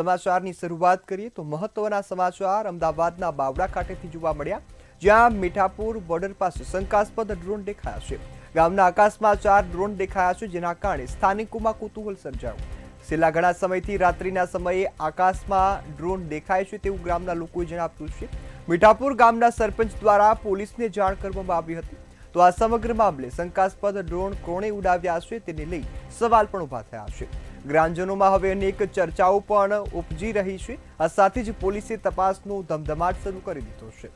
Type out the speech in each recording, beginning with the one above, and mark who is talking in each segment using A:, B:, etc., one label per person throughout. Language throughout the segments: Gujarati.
A: સમાચારની શરૂઆત કરીએ તો મહત્વના સમાચાર અમદાવાદના બાવડા ખાતેથી જોવા મળ્યા, જ્યાં મીઠાપુર બોર્ડર પાસે શંકાસ્પદ ડ્રોન દેખાયા છે। ગામના આકાશમાં 4 ડ્રોન દેખાયા છે, જેના કારણે સ્થાનિકોમાં કુતૂહલ સર્જાયું। છેલ્લા ઘણા સમયથી રાત્રિના સમયે આકાશમાં ડ્રોન દેખાય છે તેવું ગામના લોકોએ જણાવ્યું છે। મીઠાપુર ગામના સરપંચ દ્વારા પોલીસને જાણ કરવામાં આવી હતી, તો આ સમગ્ર મામલે શંકાસ્પદ ડ્રોન કોણે ઉડાવ્યા છે તેને લઈ સવાલ પણ ઉભા થયા છે। ગ્રામજનોમાં હવે અનેક ચર્ચાઓ પણ ઉપજી રહી છે। આ સાથે જ પોલીસે તપાસનો ધમધમાટ શરૂ કરી દીધો છે।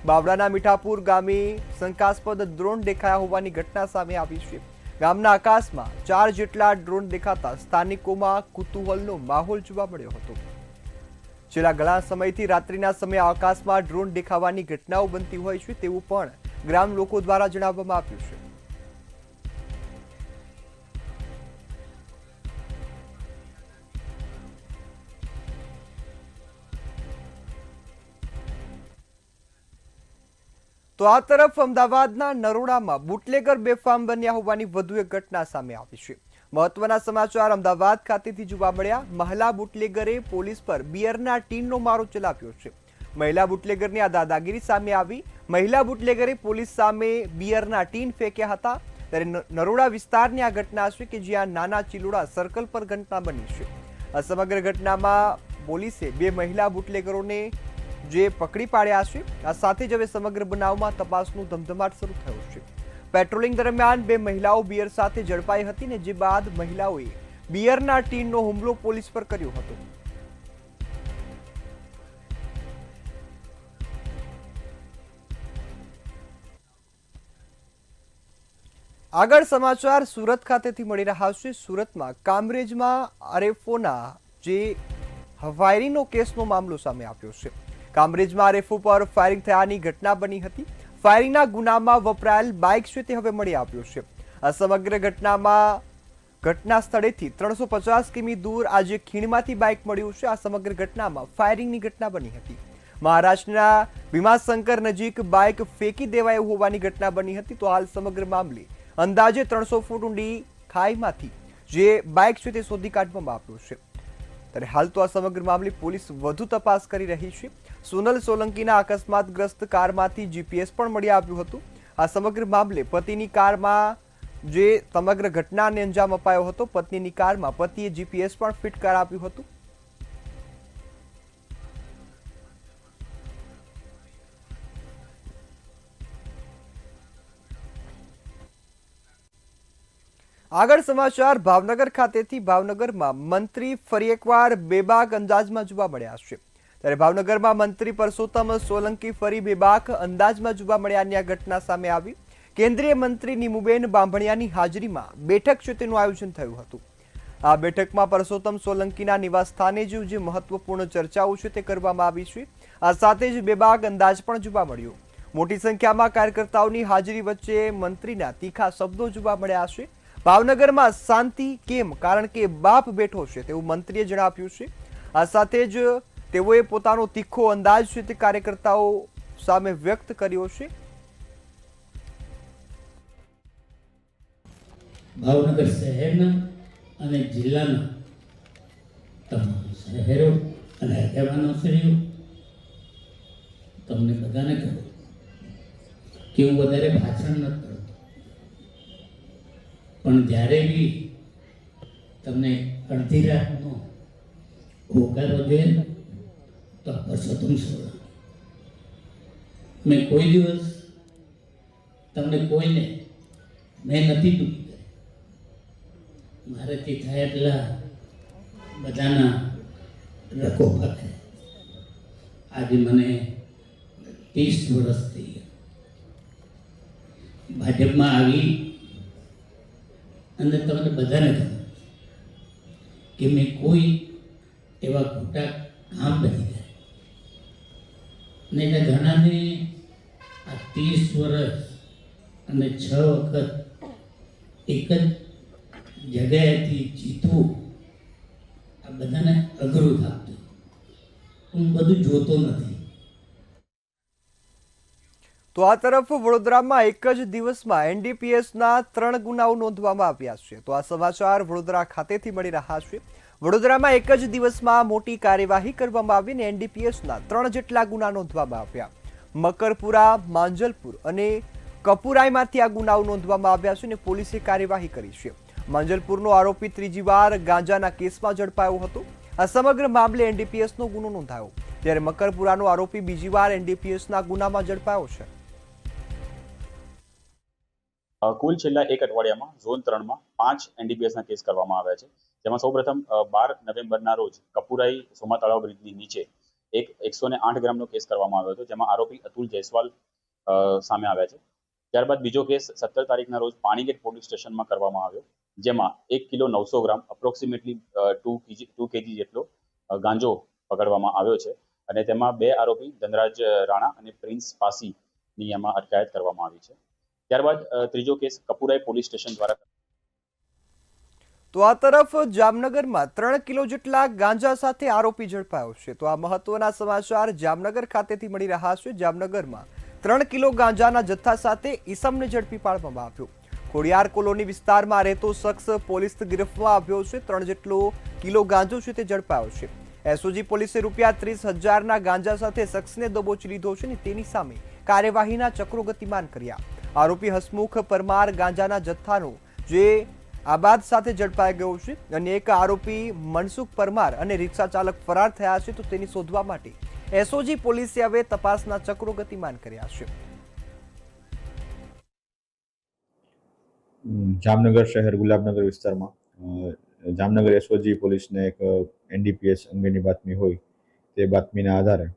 A: બાવડાના મીઠાપુર ગામે શંકાસ્પદ ડ્રોન દેખાયા હોવાની ઘટના સામે આવી છે। ગામના આકાશમાં 4 જેટલા ડ્રોન દેખાતા સ્થાનિકોમાં કુતૂહલનો માહોલ જોવા મળ્યો હતો। છેલ્લા ઘણા સમયથી રાત્રિના સમયે આકાશમાં ડ્રોન દેખાવાની ઘટનાઓ બનતી હોય છે તેવું પણ ગ્રામ લોકો દ્વારા જણાવવામાં આવ્યું છે। તો આ તરફ અમદાવાદના નરોડામાં બુટલેગર બેફામ બન્યા હોવાની વધુ એક ઘટના સામે આવી છે। મહત્વના સમાચાર અમદાવાદ ખાતેથી જોવા મળ્યા। મહિલા બુટલેગરે પોલીસ પર બિયરના ટીનનો મારો ચલાવ્યો છે। મહિલા બુટલેગરની આ દાદાગીરી સામે આવી। મહિલા બુટલેગરે પોલીસ સામે બિયરના ટીન ફેંક્યા હતા। ત્યારે નરોડા વિસ્તારની આ ઘટના છે કે જ્યાં નાના ચિલોડા સર્કલ પર ઘટના બની છે। આ સમગ્ર ઘટનામાં પોલીસે 2 મહિલા બુટલેગરોને જે પકડી પાડ્યા છે। આ સાથે જ હવે સમગ્ર બનાવમાં તપાસનો ધમધમાટ શરૂ થયો છે। પેટ્રોલિંગ દરમિયાન 2 મહિલાઓ બિયર સાથે ઝડપાઈ હતી ને જે બાદ મહિલાઓએ બિયરના ટીનનો હુમલો પોલીસ પર કર્યો હતો। આગળ સમાચાર સુરત ખાતેથી મળી રહ્યા છે। સુરતમાં કામરેજમાં આરએફઓના જે ફાયરિંગનો કેસનો મામલો સામે આવ્યો છે। કામરેજમાં આરએફઓ પર ફાયરિંગ થયાની ઘટના બની હતી। ફાયરિંગના ગુનામાં વપરાયેલ બાઇક છે તે હવે મળી આવ્યો છે। આ સમગ્ર ઘટનામાં ઘટના સ્થળેથી 350 કિમી દૂર આજે ખીણમાંથી બાઇક મળ્યું છે। આ સમગ્ર ઘટનામાં ફાયરિંગની ઘટના બની હતી। મહારાષ્ટ્રના ભીમાશંકર નજીક બાઇક ફેંકી દેવાયું હોવાની ઘટના બની હતી। તો હાલ સમગ્ર મામલે અંદાજે 300 ફૂટ ઊંડી ખાઈમાંથી જે બાઇક છે તે શોધી કાઢવામાં આવ્યું છે। ત્યારે હાલ તો આ સમગ્ર મામલે પોલીસ વધુ તપાસ કરી રહી છે। સોનલ સોલંકીના અકસ્માતગ્રસ્ત કારમાંથી જીપીએસ પણ મળી આવ્યું હતું। આ સમગ્ર મામલે પતિની કારમાં જે સમગ્ર ઘટનાને અંજામ અપાયો હતો, પત્નીની કારમાં પતિએ જીપીએસ પણ ફિટ કરાવ્યું હતું। આગળ સમાચાર ભાવનગર ખાતેથી। ભાવનગરમાં મંત્રી ફરી એકવાર બેબાક અંદાજમાં જોવા મળ્યા છે। ત્યારે ભાવનગરમાં મંત્રી પરસોત્તમ સોલંકી ફરી બેબાક અંદાજમાં જોવા મળ્યાની આ ઘટના સામે આવી। કેન્દ્રીય મંત્રી નીમુબેન બાંભણિયાની હાજરીમાં બેઠક છે તેનું આયોજન થયું હતું। આ બેઠકમાં પરસોત્તમ સોલંકીના નિવાસસ્થાને જે મહત્વપૂર્ણ ચર્ચાઓ છે તે કરવામાં આવી છે। આ સાથે જ બેબાક અંદાજ પણ જોવા મળ્યો। મોટી સંખ્યામાં કાર્યકર્તાઓની હાજરી વચ્ચે મંત્રીના તીખા શબ્દો જોવા મળ્યા છે। ભાવનગરમાં શાંતિ કેમ? કારણ કે બાપ બેઠો છે તેવું મંત્રીએ જણાવ્યું છે। આ સાથે જ તેઓએ પોતાનો તીખો અંદાજ છે તે કાર્યકર્તાઓ સામે વ્યક્ત કર્યો છે।
B: ભાવનગર શહેરના અને જિલ્લાના તમામ શહેરો અને આગેવાનોશ્રીઓ, તમને બધાને કહું કે હું વધારે ભાષણ નથી કરતો, પણ જ્યારે બી તમને અડધી રાતનો હોકારો જોઈએ તો પરસોત્તમ સોલંકી, મેં કોઈ દિવસ તમને કોઈને મેં નથી દુઃખી કરી। મારેથી થાય એટલા બધાના રખોપા કર્યા। આજે મને 30 વર્ષ થઈ ગયા। ભાજપમાં આવી અને તમને બધાને ખબર કે મેં કોઈ એવા ખોટા કામ નથી કર્યા। નહીં તો ઘણાને આ 30 વર્ષ અને 6 વખત એક જ જગ્યાએથી જીતવું આ બધાને અઘરું થતું। હું બધું જોતો નથી।
A: તો આ તરફ વડોદરામાં એક જ દિવસમાં એનડીપીએસના 3 ગુનાઓ નોંધવામાં આવ્યા છે। તો આ સમાચાર વડોદરા ખાતેથી મળી રહ્યા છે। વડોદરામાં એક જ દિવસમાં મોટી કાર્યવાહી કરવામાં આવી અને એનડીપીએસના 3 જેટલા ગુના નોંધવામાં આવ્યા. મકરપુરા, માંજલપુર અને કપુરાઈમાંથી આ ગુનાઓ નોંધવામાં આવ્યા છે અને પોલીસે કાર્યવાહી કરી છે. માંજલપુરનો આરોપી ત્રીજી વાર ગાંજાના કેસમાં ઝડપાયો હતો. આ સમગ્ર મામલે એનડીપીએસનો ગુનો નોંધાયો, જ્યારે મકરપુરાનો આરોપી બીજી વાર એનડીપીએસના ગુનામાં ઝડપાયો છે.
C: કુલ છેલ્લા એક અઠવાડિયામાં ઝોન 3માં 5 એનડીપીએસના કેસ કરવામાં આવ્યા છે, જેમાં સૌપ્રથમ 12 નવેમ્બરના રોજ કપુરાઈ સોમા તળાવ બ્રિજની નીચે એક 108 ગ્રામનો કેસ કરવામાં આવ્યો હતો, જેમાં આરોપી અતુલ જયસ્વાલ સામે આવ્યા છે. ત્યારબાદ બીજો કેસ 17 તારીખના રોજ પાણીગેટ પોલીસ સ્ટેશનમાં કરવામાં આવ્યો, જેમાં 1 કિલો 900 ગ્રામ અપ્રોક્સિમેટલી 2 કેજી જેટલો ગાંજો પકડવામાં આવ્યો છે અને તેમાં 2 આરોપી ધનરાજ રાણા અને પ્રિન્સ પાસીની એમાં અટકાયત કરવામાં આવી છે. ત્યારબાદ ત્રીજો કેસ કપુરાઈ પોલીસ સ્ટેશન દ્વારા.
A: તો આ તરફ જામનગરમાં 3 કિલો જેટલા ગાંજા સાથે આરોપી ઝડપાયો છે. તો આ મહત્વના સમાચાર જામનગર ખાતેથી મળી રહ્યા છે. જામનગરમાં 3 કિલો ગાંજાના જથ્થા સાથે ઈસમને ઝડપી પાડવામાં આવ્યો. ખોડિયાર કોલોની વિસ્તારમાં રહેતો શખ્સ પોલીસ ગિરફમાં આવ્યો છે. 3 જેટલો કિલો ગાંજો છે તે ઝડપાયો છે. એસઓજી પોલીસે ₹30,000ના ગાંજા સાથે શખ્સને દબોચી લીધો છે અને તેની સામે કાર્યવાહીના ચક્રો ગતિમાન કર્યા. આરોપી હસમુખ પરમાર ગાંજાના જથ્થાનો જે આબાદ સાથે ઝડપાઈ ગયો છે અને એક આરોપી મનસુખ પરમાર અને રિક્ષા ચાલક ફરાર થયા છે. તો તેની શોધવા માટે એસઓજી પોલીસે હવે તપાસના ચક્રો ગતિમાન કર્યા છે.
D: જામનગર શહેર ગુલાબનગર વિસ્તારમાં જામનગર એસઓજી પોલીસને એક એનડીપીએસ અંગેની બાતમી હોય તે બાતમીના આધારે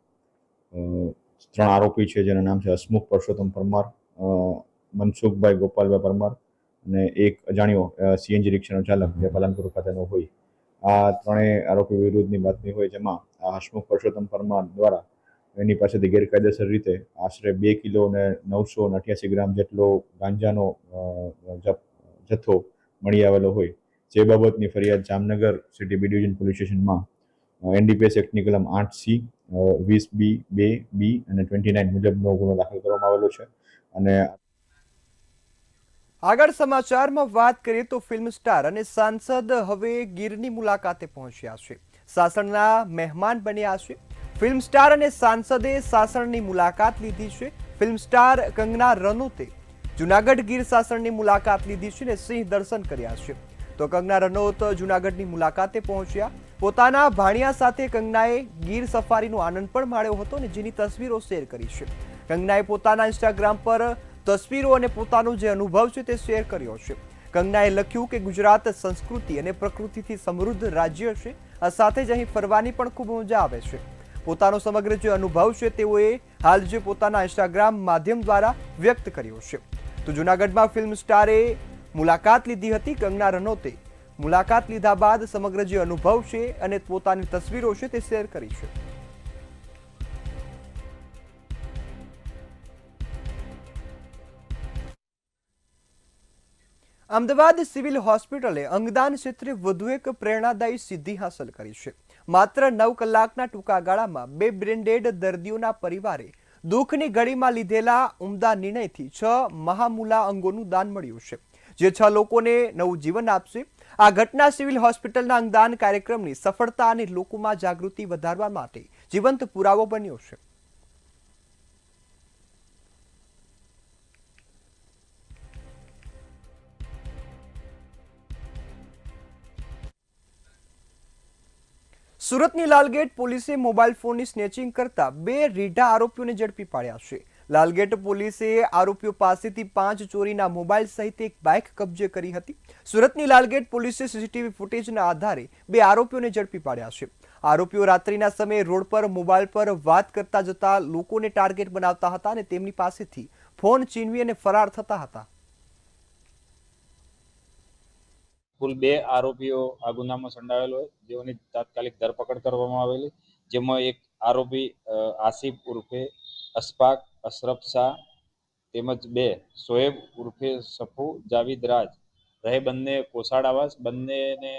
D: 3 આરોપી છે, જેના નામ છે હસમુખ પરસોત્તમ પરમાર, મનસુખભાઈ ગોપાલભાઈ પરમાર અને એક અજાણ્યો સીએનજી રિક્ષાનો ચાલક જે પાલનપુર ખાતેનો હોય. આ ત્રણેય આરોપી વિરુદ્ધની બાતમી હોય, જેમાં આ હસમુખ પરસોત્તમ પરમાર દ્વારા એની પાસેથી ગેરકાયદેસર રીતે આશરે 2 કિલો અને 988 ગ્રામ જેટલો ગાંજાનો જથ્થો મળી આવેલો હોય, જે બાબતની ફરિયાદ Jamnagar city B division police સ્ટેશનમાં એનડીપીએસ એક્ટની કલમ 8C, 20B, 2B અને 29 મુજબનો ગુનો દાખલ કરવામાં આવેલો છે. અને
A: આગળ સમાચારમાં વાત કરીએ તો ફિલ્મ સ્ટાર અને સાંસદ હવે ગીરની મુલાકાતે પહોંચ્યા છે. સાસણના મહેમાન બન્યા છે. ફિલ્મ સ્ટાર અને સાંસદે સાસણની મુલાકાત લીધી છે. ફિલ્મ સ્ટાર કંગના રનૌતે જૂનાગઢ ગીર સાસણની મુલાકાત લીધી છે અને સિંહ દર્શન કર્યા છે. તો કંગના રનૌત જૂનાગઢની મુલાકાતે પહોંચ્યા. પોતાના ભાણિયા સાથે કંગનાએ ગીર સફારીનો આનંદ પણ માણ્યો હતો અને જેની તસવીરો શેર કરી છે. કંગનાએ પોતાના ઇન્સ્ટાગ્રામ પર તસવીરો અને પોતાનો જે અનુભવ છે તે શેર કર્યો છે. કંગનાએ લખ્યું કે ગુજરાત સંસ્કૃતિ અને પ્રકૃતિથી સમૃદ્ધ રાજ્ય છે. આ સાથે જ અહીં ફરવાની પણ ખૂબ મજા આવે છે. પોતાનો સમગ્ર જે અનુભવ છે તેઓએ હાલ જે પોતાના ઇન્સ્ટાગ્રામ માધ્યમ દ્વારા વ્યક્ત કર્યો છે. તો જૂનાગઢમાં ફિલ્મ સ્ટારે મુલાકાત લીધી હતી. કંગના રનૌતે મુલાકાત લીધા બાદ સમગ્ર જે અનુભવ છે અને પોતાની તસવીરો છે તે શેર કરી છે. અમદાવાદ સિવિલ હોસ્પિટલે અંગદાન ક્ષેત્રે વધુ એક પ્રેરણાદાયી સિદ્ધિ હાંસલ કરી છે. માત્ર 9 કલાકના ટૂંકા ગાળામાં 2 બ્રેન ડેડ દર્દીઓના પરિવારે દુઃખની ઘડીમાં લીધેલા ઉમદા નિર્ણયથી 6 મહામૂલા અંગોનું દાન મળ્યું છે, જે 6 લોકોને નવું જીવન આપશે. આ ઘટના સિવિલ હોસ્પિટલના અંગદાન કાર્યક્રમની સફળતા અને લોકોમાં જાગૃતિ વધારવા માટે જીવંત પુરાવો બન્યો છે. સુરતની લાલગેટ પોલીસે મોબાઈલ ફોનની સ્નેચિંગ કરતા 2 રીઢા આરોપીઓને ઝડપી પાડ્યા છે. લાલગેટ પોલીસે આરોપીઓ પાસેથી 5 ચોરીના મોબાઈલ સહિત એક બાઇક કબજે કરી હતી. સુરતની લાલગેટ પોલીસે સીસીટીવી ફૂટેજના આધારે 2 આરોપીઓને ઝડપી પાડ્યા છે. આરોપીઓ રાત્રિના સમયે રોડ પર મોબાઈલ પર વાત કરતા જતા લોકોને ટાર્ગેટ બનાવતા હતા અને તેમની પાસેથી ફોન છીનવી અને ફરાર થતા હતા.
E: કુલ 2 આરોપીઓ આ ગુનામાં સંડોવાયેલ હોય, જેઓની તાત્કાલિક ધરપકડ કરવામાં આવેલી, જેમાં એક આરોપી આસિફ ઉર્ફે અશફાક અશરફ શાહ તેમજ 2 શોએબ ઉર્ફે સફુ જાવીદ રાજ રહે બંને કોસાડ આવાસ, બંનેને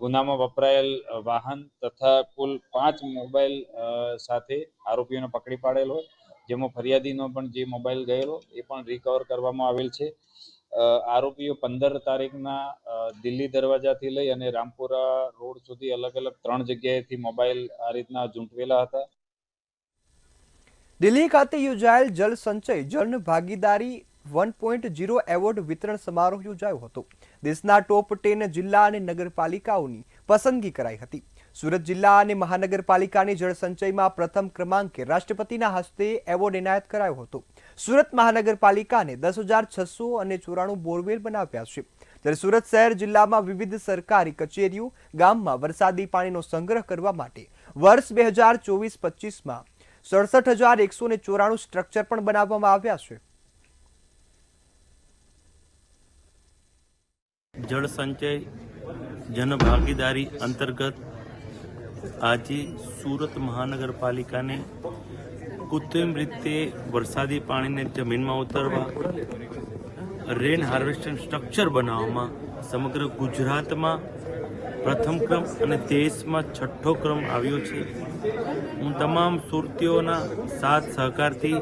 E: ગુનામાં વપરાયેલ વાહન તથા કુલ 5 મોબાઈલ સાથે આરોપીઓને પકડી પાડેલ હોય, જેમાં ફરિયાદીનો પણ જે મોબાઈલ ગયેલો એ પણ રિકવર કરવામાં આવેલ છે. આરોપીઓ 15 તારીખના દિલ્હી દરવાજાથી લઈ અને રામપુરા રોડ સુધી અલગ અલગ 3 જગ્યાએથી મોબાઈલ આ રીતના ઝૂંટવેલા હતા.
A: દિલ્હી ખાતે યોજાયેલ જળ સંચય જન ભાગીદારી 1.0 એવોર્ડ વિતરણ સમારોહ યોજાયો હતો. દેશના ટોપ 10 જિલ્લા અને નગરપાલિકાઓની પસંદગી કરાઈ હતી. સુરત જિલ્લા અને મહાનગરપાલિકાની જળ સંચયમાં પ્રથમ ક્રમાંકે રાષ્ટ્રપતિના હસ્તે એવોર્ડ એનાયત કરાયો હતો. સુરત મહાનગરપાલિકાને 10,694 બોરવેલ બનાવ્યા છે. ત્યારે સુરત શહેર જિલ્લામાં વિવિધ સરકારી કચેરીઓ ગામમાં વરસાદી પાણીનો સંગ્રહ કરવા માટે વર્ષ 2024-25માં 67,194 સ્ટ્રક્ચર પણ બનાવવામાં આવ્યા છે.
F: જળ સંચય જનભાગીદારી અંતર્ગત આજે સુરત મહાનગરપાલિકાને કૃત્રિમ રીતે વરસાદી પાણીને જમીનમાં ઉતારવા રેન હાર્વેસ્ટિંગ સ્ટ્રક્ચર બનાવવામાં સમગ્ર ગુજરાતમાં પ્રથમ ક્રમ અને દેશમાં 6ઠ્ઠો ક્રમ આવ્યો છે. હું તમામ સુરતીઓના સાથ સહકારથી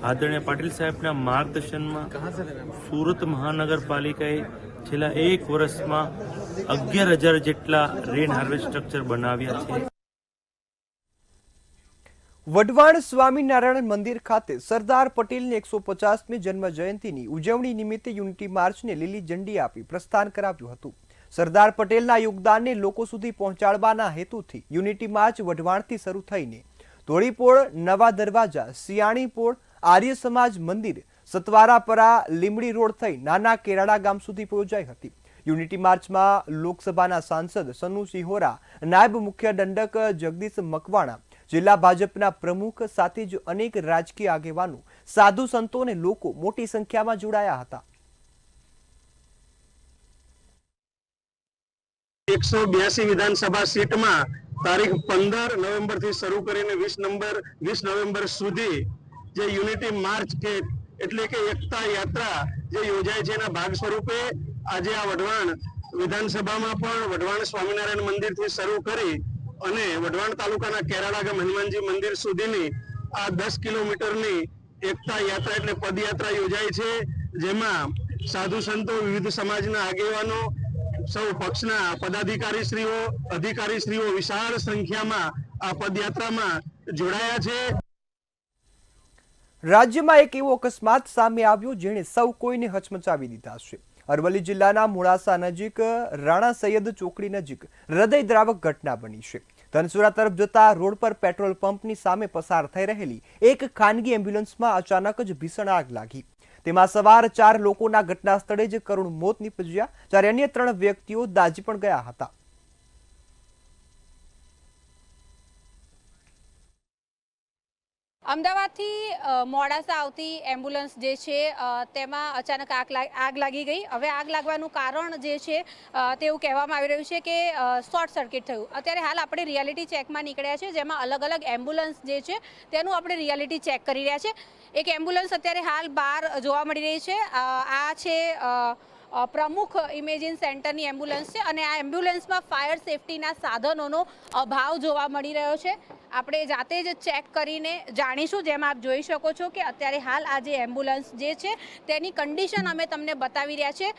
F: આદરણીય પાટીલ સાહેબના માર્ગદર્શનમાં સુરત મહાનગરપાલિકાએ છેલ્લા 1 વર્ષમાં 11,000 જેટલા રેન હાર્વેસ્ટ સ્ટ્રક્ચર બનાવ્યા છે.
A: વઢવાણ સ્વામિનારાયણ મંદિર ખાતે સરદાર પટેલની 150મી જન્મ જયંતિની ઉજવણી નિમિત્તે યુનિટી માર્ચને લીલી ઝંડી આપી પ્રસ્થાન કરાવ્યું હતું. સરદાર પટેલના યોગદાનને લોકો સુધી પહોંચાડવાના હેતુથી યુનિટી માર્ચ વઢવાણથી શરૂ થઈને ધોળીપોળ, નવા દરવાજા, સિયાણીપોળ, આર્ય સમાજ મંદિર, સતવારાપરા, લીમડી રોડ થઈ નાના કેરાડા ગામ સુધી યોજાઈ હતી. યુનિટી માર્ચમાં લોકસભાના સાંસદ સનુ સિહોરા, નાયબ મુખ્ય દંડક જગદીશ મકવાણા, જિલ્લા ભાજપના પ્રમુખ સાથે જ અનેક રાજકીય આગેવાનો, સાધુ સંતો અને લોકો મોટી સંખ્યામાં જોડાયા હતા.
G: 182 વિધાનસભા સીટમાં તારીખ 15 નવેમ્બરથી શરૂ કરીને 20 નવેમ્બર સુધી જે યુનિટી માર્ચ એટલે કે એકતા યાત્રા જે યોજાય છે એના ભાગ સ્વરૂપે આજે આ વઢવાણ વિધાનસભામાં પણ વઢવાણ સ્વામિનારાયણ મંદિરથી શરૂ કરી અને વઢવાણ તાલુકાના કેરાડા ગામ હનુમાનજી મંદિર સુધીની આ 10 કિલોમીટરની એકતા યાત્રા એટલે પદયાત્રા યોજાય છે. જેમાં સાધુ સંતો, વિવિધ સમાજના આગેવાનો, સૌ પક્ષના પદાધિકારીશ્રીઓ, અધિકારીશ્રીઓ વિશાળ સંખ્યામાં આ પદયાત્રામાં જોડાયા છે.
A: રાજ્યમાં એક એવો અકસ્માત સામે આવ્યો જેણે સૌ કોઈને હચમચાવી દીધા છે. અરવલ્લી જિલ્લાના મોડાસા નજીક રાણા સૈયદ ચોકડી નજીક હૃદયદ્રાવક ઘટના બની છે. ધનસુરા તરફ જતા રોડ પર પેટ્રોલ પંપની સામે પસાર થઈ રહેલી એક ખાનગી એમ્બ્યુલન્સમાં અચાનક જ ભીષણ આગ લાગી. તેમાં સવાર 4 લોકોના ઘટના સ્થળે જ કરુણ મોત નીપજ્યા, જ્યારે અન્ય 3 વ્યક્તિઓ દાઝી પણ ગયા હતા.
H: અમદાવાદથી મોડાસા આવતી એમ્બ્યુલન્સ જે છે તેમાં અચાનક આગ લાગી ગઈ. હવે આગ લાગવાનું કારણ જે છે તેવું કહેવામાં આવી રહ્યું છે કે શોર્ટ સર્કિટ થયું. અત્યારે હાલ આપણે રિયાલિટી ચેકમાં નીકળ્યા છે, જેમાં અલગ અલગ એમ્બ્યુલન્સ જે છે તેનું આપણે રિયાલિટી ચેક કરી રહ્યા છે. એક એમ્બ્યુલન્સ અત્યારે હાલ બહાર જોવા મળી રહી છે. આ છે પ્રમુખ ઇમેજિન સેન્ટરની એમ્બ્યુલન્સ છે અને આ એમ્બ્યુલન્સમાં ફાયર સેફટીના સાધનોનો અભાવ જોવા મળી રહ્યો છે. આપણે જાતે જ ચેક કરીને જાણીશું. જેમ આપ જોઈ શકો છો કે અત્યારે હાલ આ જે એમ્બ્યુલન્સ જે છે તેની કન્ડિશન અમે તમને બતાવી રહ્યા છે.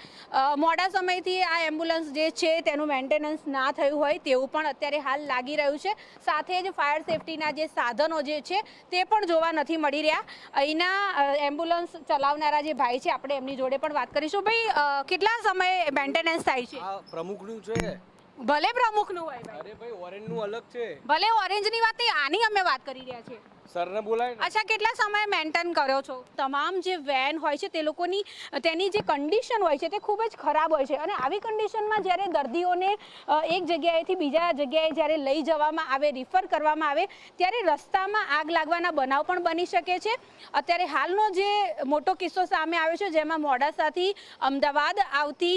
H: મોડા સમયથી આ એમ્બ્યુલન્સ જે છે તેનું મેન્ટેનન્સ ના થયું હોય તેવું પણ અત્યારે હાલ લાગી રહ્યું છે. સાથે જ ફાયર સેફટીના જે સાધનો જે છે તે પણ જોવા નથી મળી રહ્યા. અહીંના એમ્બ્યુલન્સ ચલાવનારા જે ભાઈ છે આપણે એમની જોડે પણ વાત કરીશું. ભાઈ, કેટલા સમય મેન્ટેનન્સ થાય છે?
I: પ્રમુખનું છે.
H: ભલે પ્રમુખનું હોય ભાઈ.
I: અરે ભાઈ, ઓરેન્જનું અલગ છે.
H: ભલે ઓરેન્જની વાત નહીં, આની અમે વાત કરી રહ્યા છીએ.
I: સરને બોલાય.
H: અચ્છા, કેટલા સમય મેન્ટેન કર્યો છો? તમામ જે વેન હોય છે તે લોકોની તેની જે કન્ડિશન હોય છે તે ખૂબ જ ખરાબ હોય છે અને આવી કન્ડિશનમાં જ્યારે દર્દીઓને એક જગ્યાએથી બીજા જગ્યાએ જ્યારે લઈ જવામાં આવે, રિફર કરવામાં આવે, ત્યારે રસ્તામાં આગ લાગવાના બનાવ પણ બની શકે છે. અત્યારે હાલનો જે મોટો કિસ્સો સામે આવ્યો છે જેમાં મોડાસાથી અમદાવાદ આવતી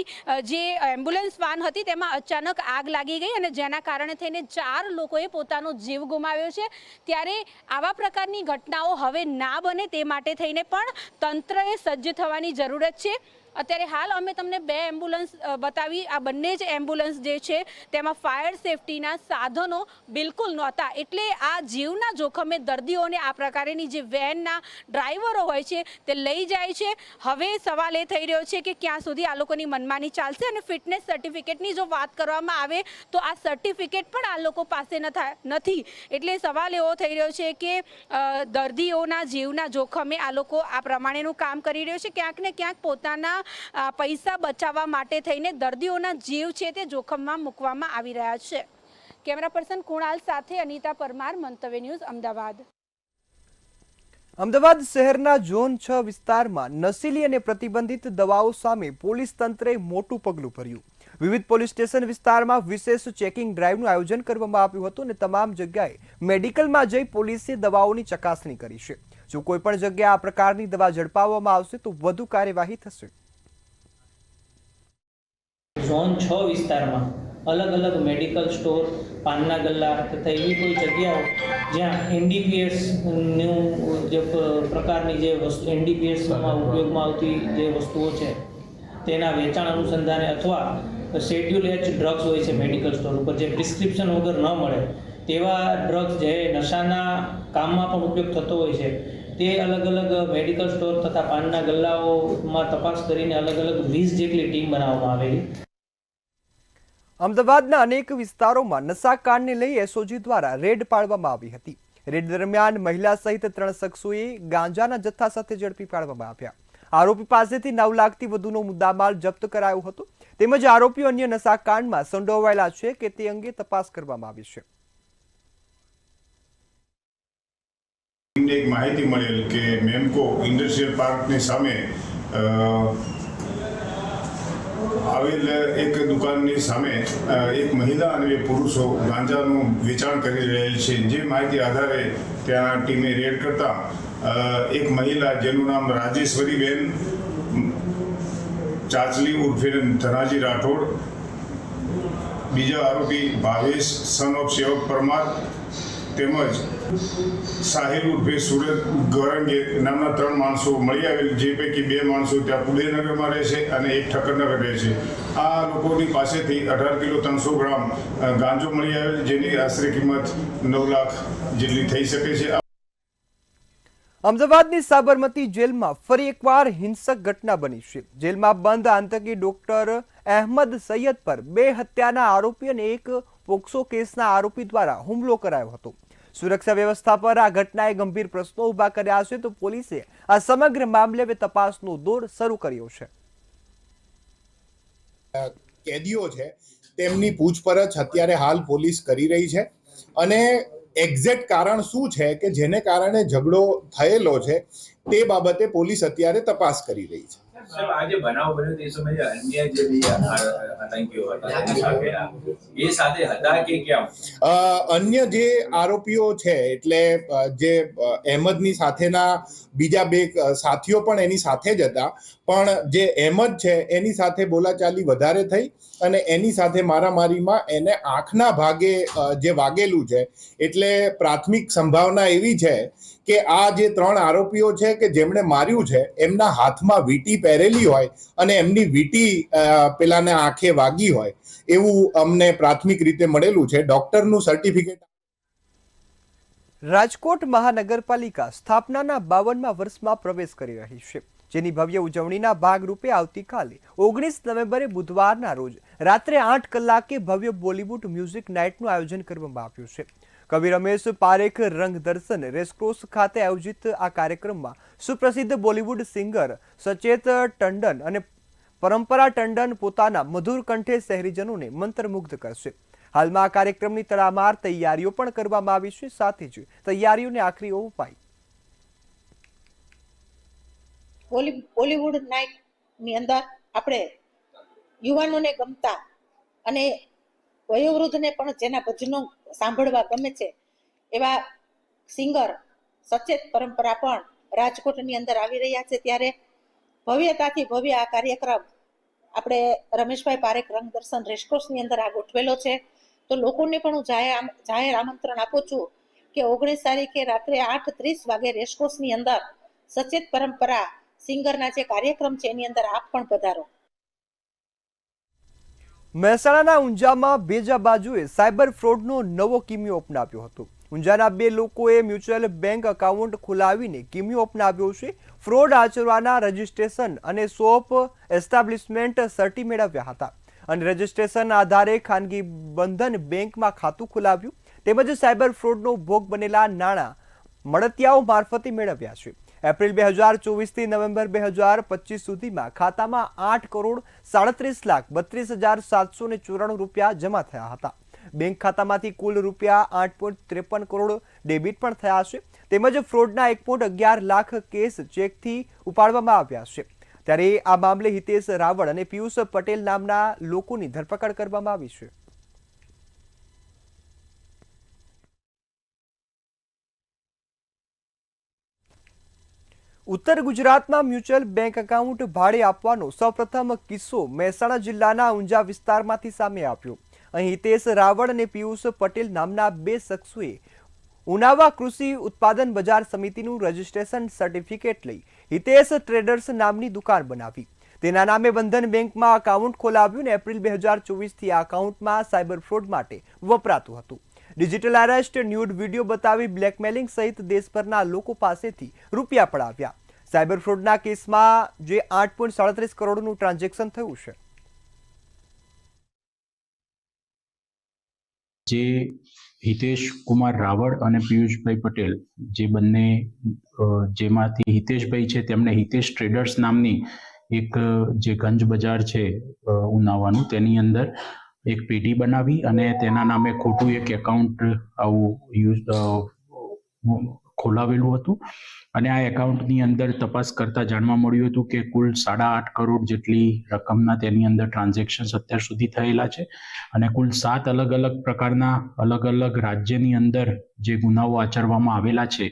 H: જે એમ્બ્યુલન્સ વાન હતી તેમાં અચાનક આગ લાગી ગઈ અને જેના કારણે થઈને 4 લોકોએ પોતાનો જીવ ગુમાવ્યો છે. ત્યારે આવા પ્રકારની ઘટનાઓ હવે ના બને તે માટે થઈને પણ તંત્રએ સજ્જ થવાની જરૂરત છે. અત્યારે હાલ અમે તમને 2 એમ્બ્યુલન્સ બતાવી. આ બંને જ એમ્બ્યુલન્સ જે છે તેમાં ફાયર સેફટીના સાધનો બિલકુલ નહોતા, એટલે આ જીવના જોખમે દર્દીઓને આ પ્રકારની જે વેનના ડ્રાઈવરો હોય છે તે લઈ જાય છે. હવે સવાલ એ થઈ રહ્યો છે કે ક્યાં સુધી આ લોકોની મનમાની ચાલશે. અને ફિટનેસ સર્ટિફિકેટની જો વાત કરવામાં આવે તો આ સર્ટિફિકેટ પણ આ લોકો પાસે નથી. એટલે સવાલ એવો થઈ રહ્યો છે કે દર્દીઓના જીવના જોખમે આ લોકો આ પ્રમાણેનું કામ કરી રહ્યો છે. ક્યાંક ને ક્યાંક પોતાના પૈસા બચાવવા માટે થઈને દર્દીઓના જીવ છે તે જોખમમાં મૂકવામાં આવી રહ્યા છે. કેમેરા પર્સન કુણાલ સાથે અનિતા પરમાર, મંતવ્ય ન્યૂઝ, અમદાવાદ.
A: અમદાવાદ શહેરના ઝોન 6 વિસ્તારમાં નશીલી અને પ્રતિબંધિત દવાઓ સામે પોલીસ તંત્રે મોટું પગલું ભર્યું. વિવિધ પોલીસ સ્ટેશન વિસ્તારમાં વિશેષ ચેકિંગ ડ્રાઈવનું આયોજન કરવામાં આવ્યું હતું અને તમામ જગ્યાએ મેડિકલમાં જઈ પોલીસે દવાઓની ચકાસણી કરી છે. જો કોઈ પણ જગ્યાએ આ પ્રકારની દવા ઝડપાવવામાં આવશે તો વધુ કાર્યવાહી થશે.
J: ઝોન 6 વિસ્તારમાં અલગ અલગ મેડિકલ સ્ટોર, પાનના ગલ્લા તથા એવી કોઈ જગ્યાઓ જ્યાં એનડીપીએસનું જે પ્રકારની જે વસ્તુ એનડીપીએસમાં ઉપયોગમાં આવતી જે વસ્તુઓ છે તેના વેચાણ અનુસંધાને અથવા શેડ્યુલ એચ ડ્રગ્સ હોય છે મેડિકલ સ્ટોર ઉપર, જે પ્રિસ્ક્રિપ્શન વગર ન મળે તેવા ડ્રગ્સ જે નશાના કામમાં પણ ઉપયોગ થતો હોય છે તે અલગ અલગ મેડિકલ સ્ટોર તથા પાનના ગલ્લાઓમાં તપાસ કરીને અલગ અલગ 20 જેટલી ટીમ બનાવવામાં આવેલી.
A: અમદાવાદના અનેક વિસ્તારોમાં નશાકાંડને લઈ એસઓજી દ્વારા રેડ પાડવામાં આવી હતી. રેડ દરમિયાન મહિલા સહિત 3 શખ્સોએ ગાંજાના જથ્થા સાથે ઝડપી પાડવામાં આવ્યા. આરોપી પાસેથી 9 લાખથી વધુનો મુદ્દામાલ જપ્ત કરાયો હતો. તેમજ આરોપીઓ અન્ય નશાકાંડમાં સંડોવાયેલા છે કે તે અંગે તપાસ કરવામાં આવી છે.
K: એક માહિતી મળેલ કે મેમકો ઇન્ડસ્ટ્રીયલ પાર્કની સામે આવેલ એક દુકાનની સામે એક મહિલા અને 2 પુરુષો ગાંજાનું વેચાણ કરી રહેલ છે. જે માહિતી આધારે ત્યાં ટીમે રેડ કરતા એક મહિલા જેનું નામ રાજેશ્વરીબેન ચાચલી ઉર્ફે ધનાજી રાઠોડ, બીજા આરોપી ભાવેશ સન ઓફ સેવક પરમાર તેમજ સાહિલ ઉર્ફે સુરત ગોરંગે નામના 3 માણસો મળી આવેલ, જે પૈકી 2 માણસો ત્યાં પુડેનગરમાં રહે છે અને એક ઠક્કરનગર રહે છે. આ લોકોની પાસેથી 18 કિલો 300 ગ્રામ ગાંજો મળી આવેલ, જેની આશરે કિંમત 9 લાખ જેટલી થઈ શકે છે.
A: અમદાવાદની સાબરમતી જેલમાં ફરી એકવાર હિંસક ઘટના બની છે. જેલમાં બંધ આતંકી ડોક્ટર અહેમદ સૈયદ પર 2 હત્યાના આરોપી અને 1 પોક્સો કેસના આરોપી દ્વારા હુમલો કરાયો હતો. સુરક્ષા વ્યવસ્થા પર આ ઘટનાએ ગંભીર પ્રશ્નો ઉભા કર્યા છે, તો પોલીસે આ સમગ્ર મામલે તપાસનો દોર શરૂ કર્યો છે.
L: કેદીઓ છે તેમની પૂછપરછ અત્યારે હાલ પોલીસ કરી રહી છે અને એક્ઝેક્ટ કારણ શું છે કે જેને કારણે ઝઘડો થયેલો છે તે બાબતે પોલીસ અત્યારે તપાસ કરી રહી છે.
M: આજે બનાવ બન્યો તે સમયે અન્ય જે આતંકીઓ હતા એની સાથે એ સાથે હતા કે કેમ?
L: અન્ય જે આરોપીઓ છે એટલે જે અહેમદની સાથેના બીજા 2 સાથીઓ પણ એની સાથે જ હતા, પણ જે અહેમદ છે એની સાથે બોલાચાલી વધારે થઈ અને એની સાથે મારામારીમાં એને આંખના ભાગે જે વાગેલું છે. એટલે પ્રાથમિક સંભાવના એવી છે કે આ જે 3 આરોપીઓ છે કે જેમણે માર્યું છે એમના હાથમાં વીંટી પહેરેલી હોય અને એમની વીંટી પેલાને આંખે વાગી હોય એવું અમને પ્રાથમિક રીતે મળેલું છે. ડોક્ટરનું સર્ટિફિકેટ.
A: રાજકોટ મહાનગરપાલિકા સ્થાપનાના 52મા વર્ષમાં પ્રવેશ કરી રહી છે, જેની ભવ્ય ઉજવણીના ભાગરૂપે આવતીકાલે 19 નવેમ્બરે બુધવારના રોજ રાત્રે 8 કલાકે ભવ્ય બોલિવૂડ મ્યુઝિક નાઇટનું આયોજન કરવામાં આવ્યું છે. કવિ રમેશ પારેખ રંગ દર્શન રેસકોર્સ ખાતે આયોજિત આ કાર્યક્રમમાં સુપ્રસિદ્ધ બોલિવૂડ સિંગર સચેત ટંડન અને પરંપરા ટંડન પોતાના મધુર કંઠે શહેરીજનોને મંત્રમુગ્ધ કરશે. હાલમાં આ કાર્યક્રમની તડામાર તૈયારીઓ પણ કરવામાં આવી છે. સાથે જ તૈયારીઓને આખરી ઓપ અપાઈ.
N: બોલિવૂડ નાઇટની અંદર આપણે યુવાનોને ગમતા અને વયોવૃદ્ધને પણ જેના ભજનો સાંભળવા ગમે છે એવા સિંગર સચેત પરંપરા પણ રાજકોટની અંદર આવી રહ્યા છે. ત્યારે ભવ્યતાથી ભવ્ય આ કાર્યક્રમ આપણે રમેશભાઈ પારેખ રંગ દર્શન રેસકોર્સની અંદર આ ગોઠવેલો છે. તો લોકોને પણ હું જાહેર આમંત્રણ આપું છું કે 19 તારીખે રાત્રે 8:30 વાગે રેસકોર્સની અંદર સચેત પરંપરા સિંગરના જે કાર્યક્રમ છે એની અંદર આપ પણ પધારો.
A: મહેસાણાના ઊંઝામાં બેજા બાજુએ સાયબર ફ્રોડનો નવો કિમિયો અપનાવ્યો હતો. ઊંઝાના 2 લોકોએ મ્યુચ્યુઅલ બેંક એકાઉન્ટ ખોલાવીને કિમિયો અપનાવ્યો છે. ફ્રોડ આચરવાના રજિસ્ટ્રેશન અને શોપ એસ્ટાબ્લિશમેન્ટ સર્ટી મેળવ્યા હતા અને રજિસ્ટ્રેશન આધારે ખાનગી બંધન બેંકમાં ખાતું ખોલાવ્યું તેમજ સાયબર ફ્રોડનો ભોગ બનેલા નાણાં મળતિયાઓ મારફતે મેળવ્યા છે. એપ્રિલ 2024 થી નવેમ્બર 2025 સુધીમાં ખાતામાં 8,37,32,794 રૂપિયા જમા થયા હતા. બેંક ખાતામાંથી કુલ રૂપિયા 8.53 કરોડ ડેબિટ પણ થયા છે તેમજ ફ્રોડના 1.11 લાખ કેસ ચેકથી ઉપાડવામાં આવ્યા છે. ત્યારે આ મામલે હિતેશ રાવળ અને પિયુષ પટેલ નામના લોકોની ધરપકડ કરવામાં આવી છે. ઉત્તર ગુજરાતમાં મ્યુચ્યુઅલ બેંક એકાઉન્ટ ભાડે આપવાનો સૌપ્રથમ કિસ્સો મહેસાણા જિલ્લાના ઊંઝા વિસ્તારમાંથી સામે આવ્યો. અહીં હિતેશ રાવળ અને પિયુષ પટેલ નામના 2 શખ્સોએ ઉનાવા કૃષિ ઉત્પાદન બજાર સમિતિનું રજિસ્ટ્રેશન સર્ટિફિકેટ લઈ હિતેશ ટ્રેડર્સ નામની દુકાન બનાવી. તેના નામે બંધન બેંકમાં એકાઉન્ટ ખોલાવ્યું અને એપ્રિલ 2024 થી આ એકાઉન્ટમાં સાયબર ફ્રોડ માટે વપરાતું હતું. ડિજિટલ અરેસ્ટ, ન્યૂડ વિડીયો બતાવી બ્લેકમેલિંગ સહિત દેશભરના લોકો પાસેથી રૂપિયા પડાવ્યા. સાયબર ફ્રોડના કેસમાં જે 8.37 કરોડનું ટ્રાન્ઝેક્શન થયું છે.
O: જે હિતેશ કુમાર રાવળ અને પિયુષભાઈ પટેલ જે બંને જેમાંથી હિતેશભાઈ છે તેમણે હિતેશ ટ્રેડર્સ નામની એક જે ગંજ બજાર છે ઉનાવાનું તેની અંદર એક પેટી બનાવી અને તેના નામે ખોટું એક એકાઉન્ટ આવું ખોલાવેલું હતું અને આ એકાઉન્ટની અંદર તપાસ કરતા જાણવા મળ્યું હતું કે કુલ 8.5 કરોડ જેટલી રકમના તેની અંદર ટ્રાન્ઝેક્શન્સ અત્યાર સુધી થયેલા છે અને કુલ 7 અલગ અલગ પ્રકારના અલગ અલગ રાજ્યની અંદર જે ગુનાઓ આચરવામાં આવેલા છે.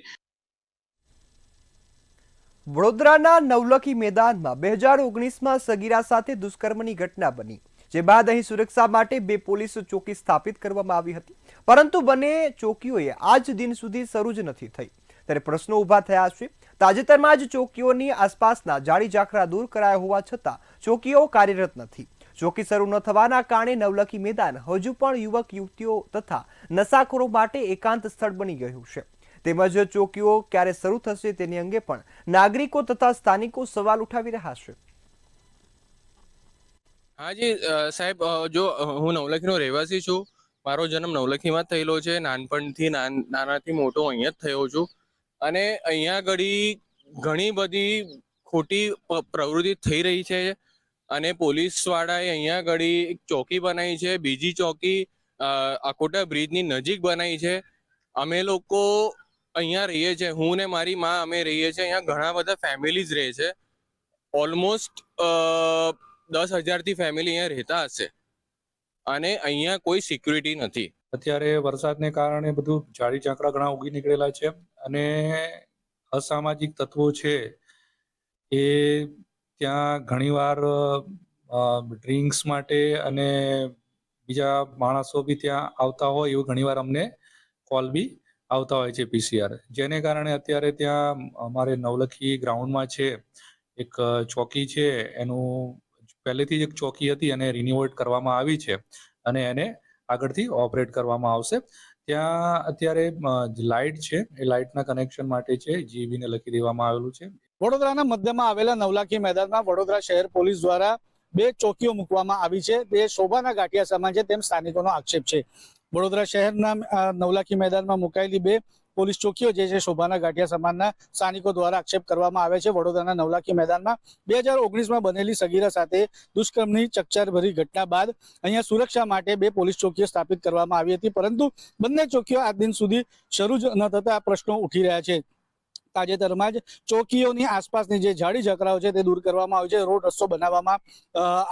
A: વડોદરાના નવલખી મેદાનમાં 2019માં સગીરા સાથે દુષ્કર્મની ઘટના બની, જે બાદ અહીં સુરક્ષા માટે 2 પોલીસ ચોકી સ્થાપિત કરવામાં આવી હતી, પરંતુ બંને ચોકીઓએ આજ દિન સુધી શરૂ જ નથી થઈ. ત્યારે પ્રશ્નો ઊભા થયા છે. તાજેતરમાં જ ચોકીઓની આસપાસના જાળી ઝાખરા દૂર કરાયા હોવા છતાં ચોકીઓ કાર્યરત નથી. ચોકી શરૂ ન થવાના કારણે નવલખી મેદાન હજુ પણ યુવક યુવતીઓ તથા નશાખોરો માટે એકાંત સ્થળ બની ગયું છે. તેમજ ચોકીઓ ક્યારે શરૂ થશે તેની અંગે પણ નાગરિકો તથા સ્થાનિકો સવાલ ઉઠાવી રહ્યા છે.
I: હા જી સાહેબ, જો હું નવલખીનો રહેવાસી છું. મારો જન્મ નવલખીમાં જ થયેલો છે. નાનપણથી નાનાથી મોટો અહીંયા જ થયો છું અને અહીંયા ઘણી બધી ખોટી પ્રવૃત્તિ થઈ રહી છે અને પોલીસવાળાએ અહીંયા એક ચોકી બનાવી છે. બીજી ચોકી અકોટા બ્રિજની નજીક બનાવી છે. અમે લોકો અહીંયા રહીએ છીએ, હું ને મારી માં અમે રહીએ છીએ. અહીંયા ઘણા બધા ફેમિલીઝ રહે છે. ઓલમોસ્ટ 10,000 થી ફેમિલી અહીંયા રહેતા હશે અને અહીંયા કોઈ સિક્યુરિટી નથી.
P: અત્યારે વરસાદને કારણે બધું ઝાડી ઝાંખરા ઘણા ઉગી નીકળેલા છે અને અસામાજિક તત્વો છે એ ત્યાં ઘણીવાર ડ્રિંક્સ માટે અને બીજા માણસો બી ત્યાં આવતા હોય એવું ઘણીવાર અમને કોલ બી આવતા હોય છે PCR, જેને કારણે અત્યારે ત્યાં અમારે નવલખી ગ્રાઉન્ડમાં છે એક ચોકી છે. એનું પહેલેથી જ એક ચોકી હતી અને રિન્યુએટ કરવામાં આવી છે અને એને આગળથી ઓપરેટ કરવામાં આવશે. ત્યાં અત્યારે લાઇટ છે, એ લાઇટના કનેક્શન માટે છે, જીબીને લખી દેવામાં આવેલું છે.
Q: વડોદરાના મધ્યમાં આવેલા નવલખી મેદાનમાં વડોદરા શહેર પોલીસ દ્વારા 2 ચોકીઓ મૂકવામાં આવી છે. તે શોભાના ગાંઠિયા સમાન છે તેમ સ્થાનિકોનો આક્ષેપ છે. વડોદરા શહેરના નવલખી મેદાનમાં મુકાયેલી 2 પોલીસ ચોકીઓ જે છે શોભાના ગાંઠિયા સમાનના સ્થાનિકો દ્વારા આક્ષેપ કરવામાં આવે છે. વડોદરાના નવલખી મેદાનમાં 2019માં બનેલી સગીરા સાથે દુષ્કર્મની ચકચારભરી ઘટના બાદ અહીંયા સુરક્ષા માટે 2 પોલીસ ચોકીઓ સ્થાપિત કરવામાં આવી હતી, પરંતુ બંને ચોકીઓ આજ દિન સુધી શરૂ જ ન થતા પ્રશ્નો ઉઠી રહ્યા છે. તાજેતરમાં જ ચોકીઓની આસપાસની જે ઝાડી ઝાકરાઓ છે તે દૂર કરવામાં આવ્યો છે, રોડ રસ્તો બનાવવામાં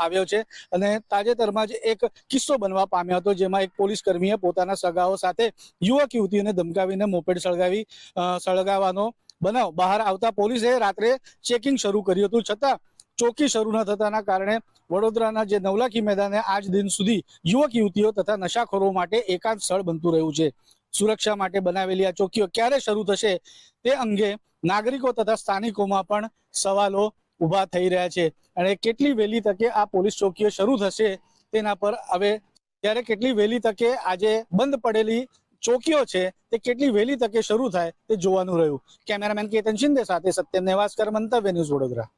Q: આવ્યો છે અને તાજેતરમાં જ એક કિસ્સો બનવા પામ્યો હતો, જેમાં એક પોલીસ કર્મીએ પોતાના સગાઓ સાથે યુવક યુવતીઓને ધમકાવીને મોપેડ સળગાવવાનો બનાવ બહાર આવતા પોલીસે રાત્રે ચેકિંગ શરૂ કર્યું હતું, છતાં ચોકી શરૂ ન થતાના કારણે વડોદરાના જે નવલખી મેદાને આજ દિન સુધી યુવક યુવતીઓ તથા નશાખોરો માટે એકાંત સ્થળ બનતું રહ્યું છે. સુરક્ષા માટે બનાવેલી આ ચોકીઓ ક્યારે શરૂ થશે તે અંગે નાગરિકો તથા સ્થાનિકોમાં પણ સવાલો ઊભા થઈ રહ્યા છે અને કેટલી વહેલી તકે આ પોલીસ ચોકીઓ શરૂ થશે તેના પર હવે ત્યારે કેટલી વહેલી તકે આજે બંધ પડેલી ચોકીઓ છે તે કેટલી વહેલી તકે શરૂ થાય તે જોવાનું રહ્યું. કેમેરામેન કેતન શિંદે સાથે સત્યમ નેવાસ્કર, મંતવ્ય ન્યૂઝ, વડોદરા.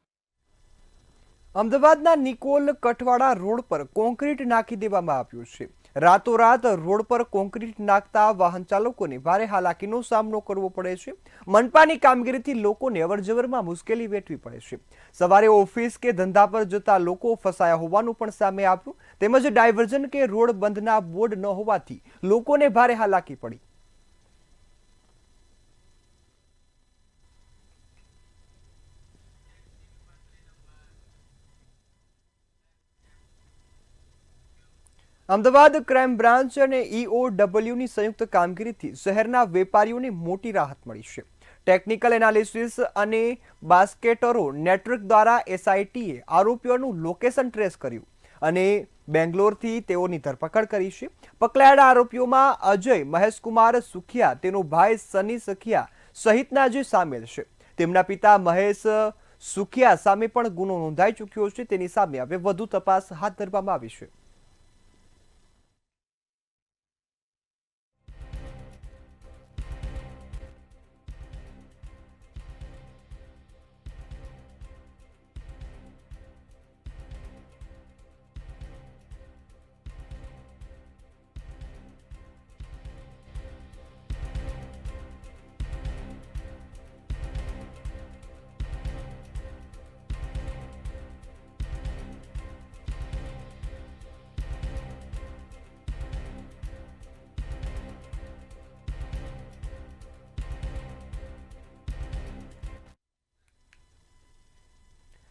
A: અમદાવાદના નિકોલ કઠવાડા રોડ પર કોન્ક્રીટ નાખી દેવામાં આવ્યું છે. રાતોરાત રોડ પર કોન્ક્રીટ નાખતા વાહન ચાલકોને ભારે હાલાકીનો સામનો કરવો પડે છે. મનપાની કામગીરીથી લોકોને અવરજવરમાં મુશ્કેલી વેઠવી પડે છે. સવારે ઓફિસ કે ધંધા પર જતા લોકો ફસાયા હોવાનું પણ સામે આવ્યું. તેમજ ડાયવર્ઝન કે રોડ બંધના બોર્ડ ન હોવાથી લોકોને ભારે હાલાકી પડી. અમદાવાદ ક્રાઇમ બ્રાન્ચ અને EOWની સંયુક્ત કામગીરીથી શહેરના વેપારીઓને મોટી રાહત મળી છે. ટેકનિકલ એનાલિસિસ અને બાસ્કેટરો નેટવર્ક દ્વારા SITએ આરોપીઓનું લોકેશન ટ્રેસ કર્યું અને બેંગ્લોરથી તેઓની ધરપકડ કરી છે. પકડાયેલા આરોપીઓમાં અજય મહેશકુમાર સુખિયા, તેનો ભાઈ સની સુખિયા સહિતના જે સામેલ છે. તેમના પિતા મહેશ સુખિયા સામે પણ ગુનો નોંધાઈ ચૂક્યો છે. તેની સામે હવે વધુ તપાસ હાથ ધરવામાં આવી છે.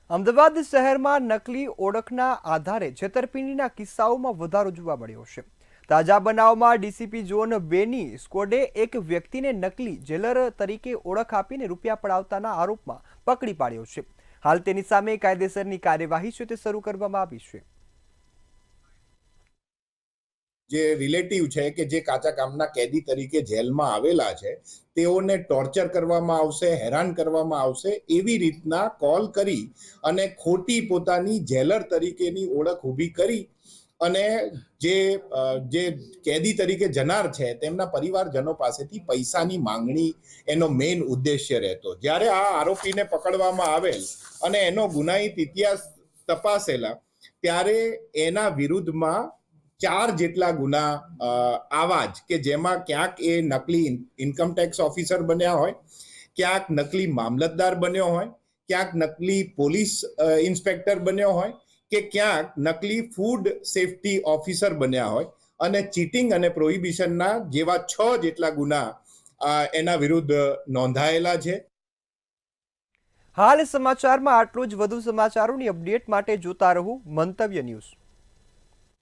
A: અમદાવાદ શહેરમાં નકલી ઓળખના આધારે છેતરપિંડીના કિસ્સાઓમાં વધારો જોવા મળ્યો છે. તાજા બનાવમાં ડીસીપી ઝોન 2ની સ્કોડે એક વ્યક્તિને નકલી જેલર તરીકે ઓળખ આપીને રૂપિયા પડાવતાના આરોપમાં પકડી પાડ્યો છે. હાલ તેની સામે કાયદેસરની કાર્યવાહી છે તે શરૂ કરવામાં આવી છે.
L: જે રિલેટિવ છે કે જે કાચા કામના કેદી તરીકે જેલમાં આવેલા છે તેઓને ટોર્ચર કરવામાં આવશે, હેરાન કરવામાં આવશે એવી રીતના કોલ કરી અને ખોટી પોતાની જેલર તરીકેની ઓળખ ઊભી કરી અને જે કેદી તરીકે જનાર છે તેમના પરિવારજનો પાસેથી પૈસાની માંગણી એનો મેઇન ઉદ્દેશ્ય રહેતો. જ્યારે આ આરોપીને પકડવામાં આવેલ અને એનો ગુનાહિત ઇતિહાસ તપાસેલા ત્યારે એના વિરુદ્ધમાં 4 જેટલા ગુના આવા જ કે જેમાં ક્યાંક એ નકલી ઇન્કમટેક્સ ઓફિસર બન્યા હોય, ક્યાંક નકલી મામલતદાર બન્યો હોય, ક્યાંક નકલી પોલીસ ઇન્સ્પેક્ટર બન્યો હોય કે ક્યાંક નકલી ફૂડ સેફટી ઓફિસર બન્યા હોય અને ચીટિંગ અને પ્રોહિબિશનના જેવા 6 જેટલા ગુના એના વિરુદ્ધ નોંધાયેલા છે.
A: હાલ સમાચારમાં આટલું જ. વધુ સમાચારોની અપડેટ માટે જોતા રહો મંતવ્ય ન્યૂઝ.